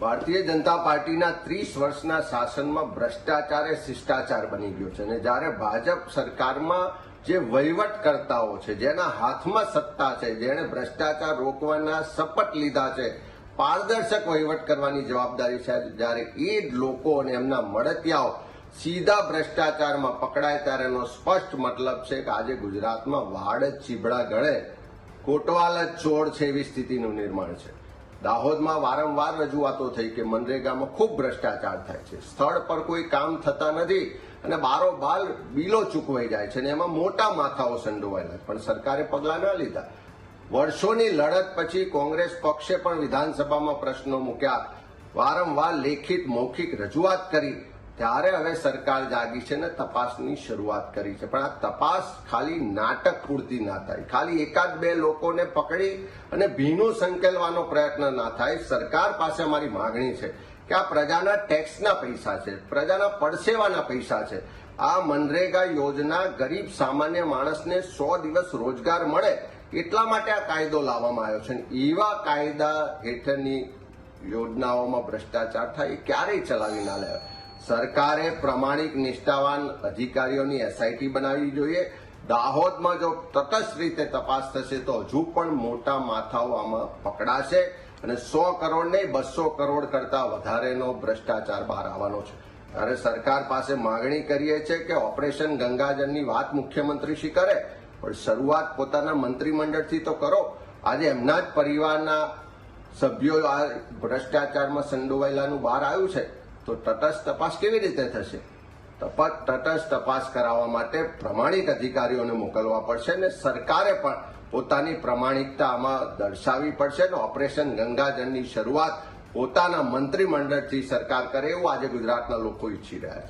ભારતીય જનતા પાર્ટીના 30 વર્ષના શાસનમાં ભ્રષ્ટાચાર એ શિષ્ટાચાર બની ગયો છે અને જ્યારે ભાજપ સરકારમાં જે વહીવટકર્તાઓ છે, જેના હાથમાં સત્તા છે, જેણે ભ્રષ્ટાચાર રોકવાના શપથ લીધા છે, પારદર્શક વહીવટ કરવાની જવાબદારી છે, જ્યારે એ જ લોકો અને એમના મળતિયાઓ સીધા ભ્રષ્ટાચારમાં પકડાય ત્યારે એનો સ્પષ્ટ મતલબ છે કે આજે ગુજરાતમાં વાડ જ ચીબડા ગળે, કોટવાલ જ ચોર છે એવી સ્થિતિનું નિર્માણ છે. દાહોદમાં વારંવાર રજૂઆતો થઈ કે મનરેગામાં ખૂબ ભ્રષ્ટાચાર થાય છે, સ્થળ પર કોઈ કામ થતા નથી અને બારોબાર બિલો ચૂકવાઈ જાય છે અને એમાં મોટા માથાઓ સંડોવાયેલા, પણ સરકારે પગલાં ન લીધા. વર્ષોની લડત પછી કોંગ્રેસ પક્ષે પણ વિધાનસભામાં પ્રશ્નો મૂક્યા, વારંવાર લેખિત મૌખિક રજૂઆત કરી, ત્યારે હવે સરકાર જાગી છે ને તપાસની શરૂઆત કરી છે. પણ આ તપાસ ખાલી નાટક પૂરતી ના થાય, ખાલી એકાદ બે લોકોને પકડી અને ભીનું સંકેલવાનો પ્રયત્ન ના થાય. સરકાર પાસે અમારી માંગણી છે કે આ પ્રજાના ટેક્સના પૈસા છે, પ્રજાના પડસેવાના પૈસા છે. આ મનરેગા યોજના ગરીબ સામાન્ય માણસને 100 દિવસ રોજગાર મળે એટલા માટે આ કાયદો લાવવામાં આવ્યો છે. એવા કાયદા હેઠળની યોજનાઓમાં ભ્રષ્ટાચાર થાય એ ક્યારેય ચલાવી ના લેવાય. સરકારે પ્રમાણિક નિષ્ઠાવાન અધિકારીઓની એસઆઈટી બનાવવી જોઈએ. દાહોદમાં જો તટસ્થ રીતે તપાસ થશે તો હજુ પણ મોટા માથાઓ આમાં પકડાશે અને 100 કરોડ નહીં 200 કરોડ કરતા વધારેનો ભ્રષ્ટાચાર બહાર આવવાનો છે. ત્યારે સરકાર પાસે માંગણી કરીએ છીએ કે ઓપરેશન ગંગાજળની વાત મુખ્યમંત્રી શ્રી કરે, પણ શરૂઆત પોતાના મંત્રીમંડળથી તો કરો. આજે એમના જ પરિવારના સભ્યો આ ભ્રષ્ટાચારમાં સંડોવાયેલાનું બહાર આવ્યું છે, તો તટસ્થ તપાસ કેવી રીતે થશે? તટસ્થ તપાસ કરાવવા માટે પ્રમાણિક અધિકારીઓને મોકલવા પડશે અને સરકારે પણ પોતાની પ્રમાણિકતા આમાં દર્શાવવી પડશે અને ઓપરેશન ગંગાજળની શરૂઆત પોતાના મંત્રીમંડળથી સરકાર કરે એવું આજે ગુજરાતના લોકો ઈચ્છી રહ્યા છે.